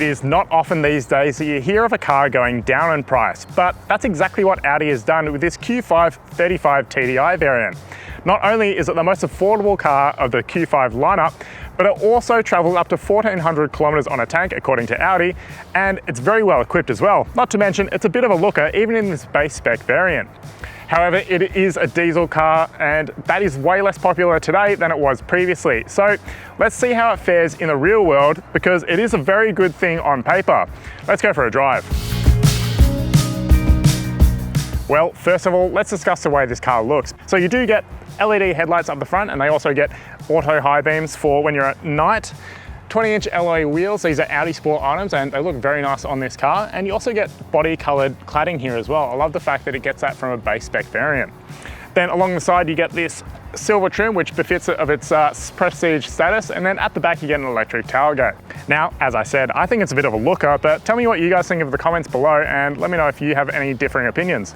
is not often these days that you hear of a car going down in price, but that's exactly what Audi has done with this Q5 35 TDI variant. Not only is it the most affordable car of the Q5 lineup, but it also travels up to 1,400 kilometers on a tank, according to Audi, and it's very well equipped as well. Not to mention, it's a bit of a looker, even in this base spec variant. However, it is a diesel car, and that is way less popular today than it was previously. So let's see how it fares in the real world, because it is a very good thing on paper. Let's go for a drive. Well, first of all, let's discuss the way this car looks. So you do get LED headlights up the front, and they also get auto high beams for when you're at night. 20-inch alloy wheels, these are Audi Sport items, and they look very nice on this car. And you also get body colored cladding here as well. I love the fact that it gets that from a base spec variant. Then along the side, you get this silver trim, which befits it of its prestige status. And then at the back, you get an electric tailgate. Now, as I said, I think it's a bit of a looker, but tell me what you guys think in the comments below, and let me know if you have any differing opinions.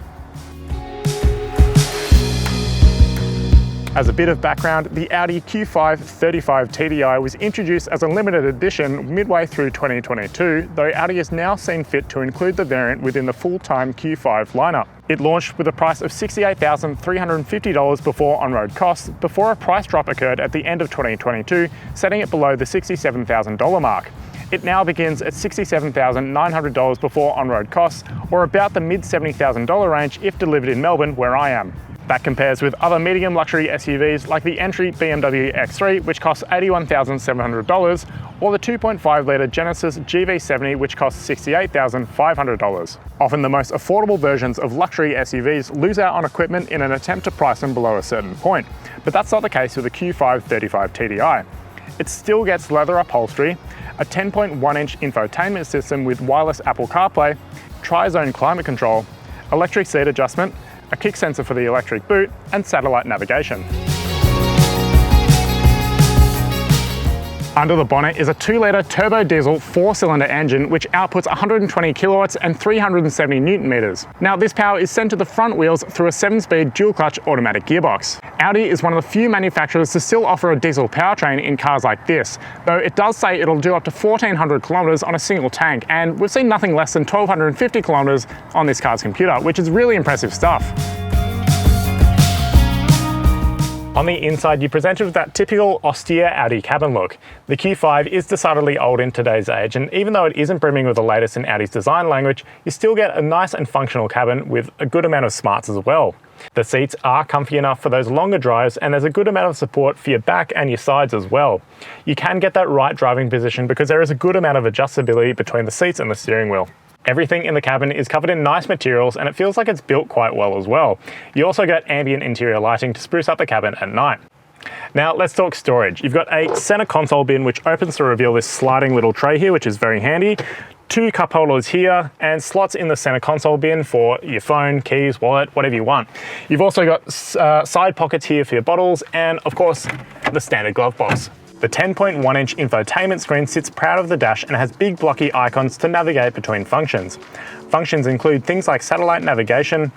As a bit of background, the Audi Q5 35 TDI was introduced as a limited edition midway through 2022, though Audi has now seen fit to include the variant within the full-time Q5 lineup. It launched with a price of $68,350 before on-road costs, before a price drop occurred at the end of 2022, setting it below the $67,000 mark. It now begins at $67,900 before on-road costs, or about the mid-$70,000 range if delivered in Melbourne, where I am. That compares with other medium luxury SUVs like the entry BMW X3, which costs $81,700, or the 2.5-litre Genesis GV70, which costs $68,500. Often the most affordable versions of luxury SUVs lose out on equipment in an attempt to price them below a certain point, but that's not the case with the Q5 35 TDI. It still gets leather upholstery, a 10.1-inch infotainment system with wireless Apple CarPlay, tri-zone climate control, electric seat adjustment, a kick sensor for the electric boot, and satellite navigation. Under the bonnet is a 2-litre turbo diesel 4-cylinder engine which outputs 120 kilowatts and 370 newton meters. Now, this power is sent to the front wheels through a 7-speed dual-clutch automatic gearbox. Audi is one of the few manufacturers to still offer a diesel powertrain in cars like this, though it does say it'll do up to 1,400 kilometers on a single tank, and we've seen nothing less than 1,250 kilometers on this car's computer, which is really impressive stuff. On the inside, you're presented with that typical austere Audi cabin look. The Q5 is decidedly old in today's age, and even though it isn't brimming with the latest in Audi's design language, you still get a nice and functional cabin with a good amount of smarts as well. The seats are comfy enough for those longer drives, and there's a good amount of support for your back and your sides as well. You can get that right driving position because there is a good amount of adjustability between the seats and the steering wheel. Everything in the cabin is covered in nice materials, and it feels like it's built quite well as well. You also get ambient interior lighting to spruce up the cabin at night. Now let's talk storage. You've got a center console bin which opens to reveal this sliding little tray here, which is very handy. 2 cup holders here, and slots in the center console bin for your phone, keys, wallet, whatever you want. You've also got side pockets here for your bottles, and of course, the standard glove box. The 10.1-inch infotainment screen sits proud of the dash and has big blocky icons to navigate between functions. Functions include things like satellite navigation,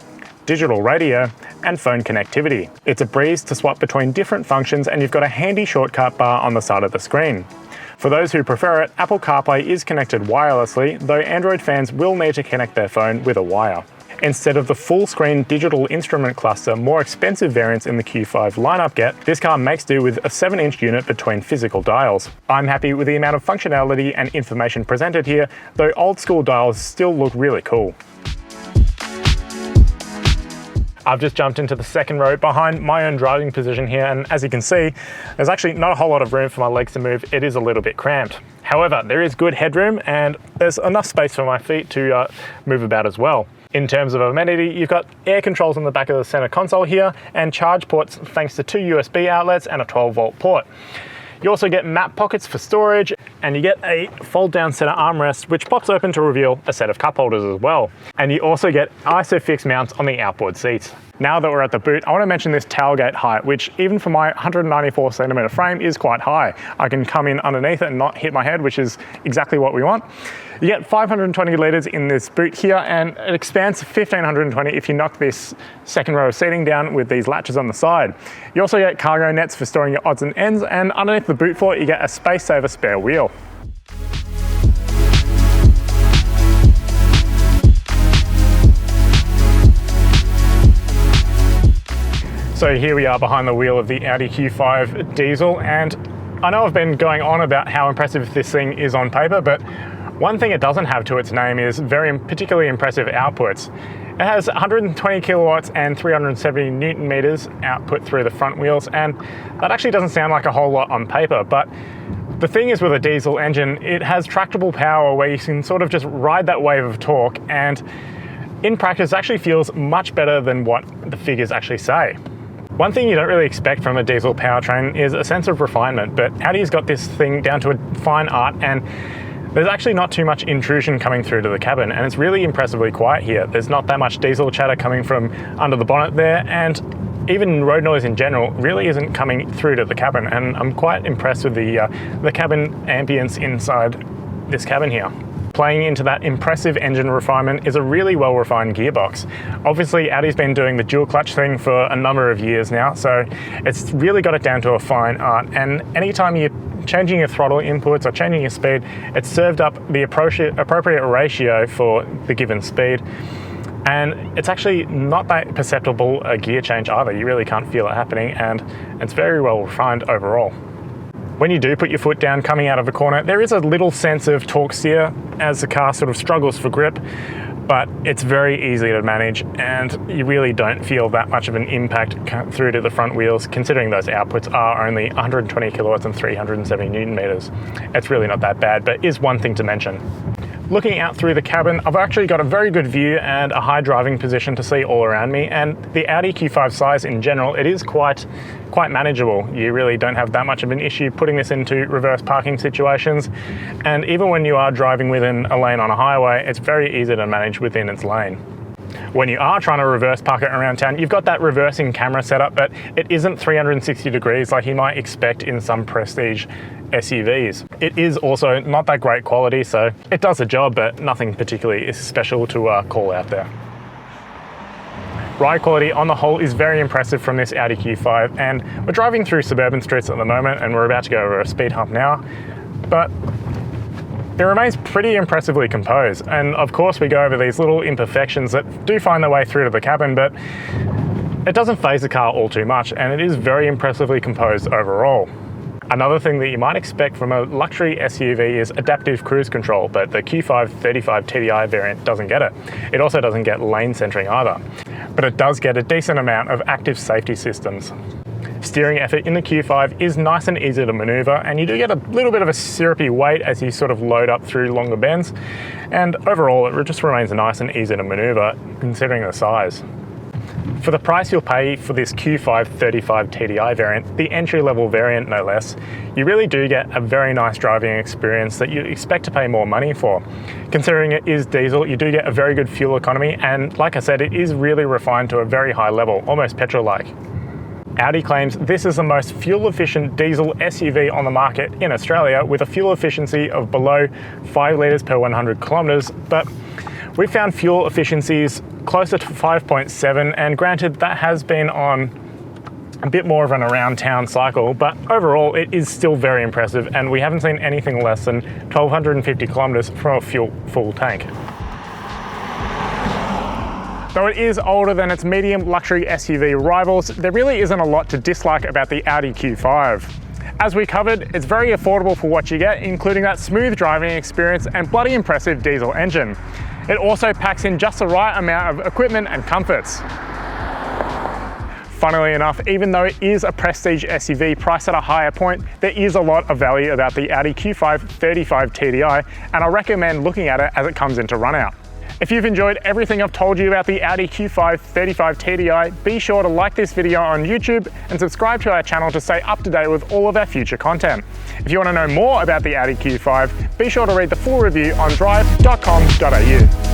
digital radio, and phone connectivity. It's a breeze to swap between different functions, and you've got a handy shortcut bar on the side of the screen. For those who prefer it, Apple CarPlay is connected wirelessly, though Android fans will need to connect their phone with a wire. Instead of the full-screen digital instrument cluster more expensive variants in the Q5 lineup get, this car makes do with a 7-inch unit between physical dials. I'm happy with the amount of functionality and information presented here, though old-school dials still look really cool. I've just jumped into the second row behind my own driving position here, and as you can see, there's actually not a whole lot of room for my legs to move. It is a little bit cramped. However, there is good headroom, and there's enough space for my feet to move about as well. In terms of amenity, you've got air controls on the back of the center console here, and charge ports thanks to 2 USB outlets and a 12-volt port. You also get map pockets for storage, and you get a fold-down center armrest which pops open to reveal a set of cup holders as well. And you also get ISOFIX mounts on the outboard seats. Now that we're at the boot, I want to mention this tailgate height, which even for my 194cm frame is quite high. I can come in underneath it and not hit my head, which is exactly what we want. You get 520 litres in this boot here, and it expands to 1520 if you knock this second row of seating down with these latches on the side. You also get cargo nets for storing your odds and ends, and underneath the boot floor you get a space saver spare wheel. So here we are behind the wheel of the Audi Q5 diesel, and I know I've been going on about how impressive this thing is on paper, but one thing it doesn't have to its name is particularly impressive outputs. It has 120 kilowatts and 370 Newton meters output through the front wheels, and that actually doesn't sound like a whole lot on paper, but the thing is with a diesel engine, it has tractable power where you can sort of just ride that wave of torque, and in practice actually feels much better than what the figures actually say. One thing you don't really expect from a diesel powertrain is a sense of refinement, but Audi's got this thing down to a fine art, and there's actually not too much intrusion coming through to the cabin, and it's really impressively quiet here. There's not that much diesel chatter coming from under the bonnet there, and even road noise in general really isn't coming through to the cabin, and I'm quite impressed with the cabin ambience inside this cabin here. Playing into that impressive engine refinement is a really well-refined gearbox. Obviously, Audi's been doing the dual clutch thing for a number of years now, so it's really got it down to a fine art, and anytime you're changing your throttle inputs or changing your speed, it's served up the appropriate ratio for the given speed. And it's actually not that perceptible a gear change either. You really can't feel it happening, and it's very well refined overall. When you do put your foot down coming out of a corner, there is a little sense of torque steer as the car sort of struggles for grip, but it's very easy to manage, and you really don't feel that much of an impact through to the front wheels, considering those outputs are only 120 kilowatts and 370 Newton meters. It's really not that bad, but is one thing to mention. Looking out through the cabin, I've actually got a very good view and a high driving position to see all around me, and the Audi Q5 size in general, it is quite manageable. You really don't have that much of an issue putting this into reverse parking situations, and even when you are driving within a lane on a highway, it's very easy to manage within its lane. When you are trying to reverse park it around town, you've got that reversing camera setup, but it isn't 360 degrees like you might expect in some prestige SUVs. It is also not that great quality, so it does the job, but nothing particularly special to call out there. Ride quality on the whole is very impressive from this Audi Q5, and we're driving through suburban streets at the moment, and we're about to go over a speed hump now, but it remains pretty impressively composed. And of course we go over these little imperfections that do find their way through to the cabin, but it doesn't faze the car all too much, and it is very impressively composed overall. Another thing that you might expect from a luxury SUV is adaptive cruise control, but the Q5 35 TDI variant doesn't get it. It also doesn't get lane centering either, but it does get a decent amount of active safety systems. Steering effort in the Q5 is nice and easy to maneuver, and you do get a little bit of a syrupy weight as you sort of load up through longer bends, and overall it just remains nice and easy to maneuver considering the size. For the price you'll pay for this Q5 35 TDI variant, the entry-level variant no less, you really do get a very nice driving experience that you expect to pay more money for. Considering it is diesel, you do get a very good fuel economy, and like I said, it is really refined to a very high level, almost petrol-like. Audi claims this is the most fuel-efficient diesel SUV on the market in Australia, with a fuel efficiency of below 5 litres per 100 kilometres, but we found fuel efficiencies closer to 5.7, and granted that has been on a bit more of an around town cycle, but overall it is still very impressive, and we haven't seen anything less than 1,250 kilometres from a full tank. Though it is older than its medium luxury SUV rivals, there really isn't a lot to dislike about the Audi Q5. As we covered, it's very affordable for what you get, including that smooth driving experience and bloody impressive diesel engine. It also packs in just the right amount of equipment and comforts. Funnily enough, even though it is a prestige SUV priced at a higher point, there is a lot of value about the Audi Q5 35 TDI, and I recommend looking at it as it comes into run out. If you've enjoyed everything I've told you about the Audi Q5 35 TDI, be sure to like this video on YouTube and subscribe to our channel to stay up to date with all of our future content. If you want to know more about the Audi Q5, be sure to read the full review on Drive.com.au.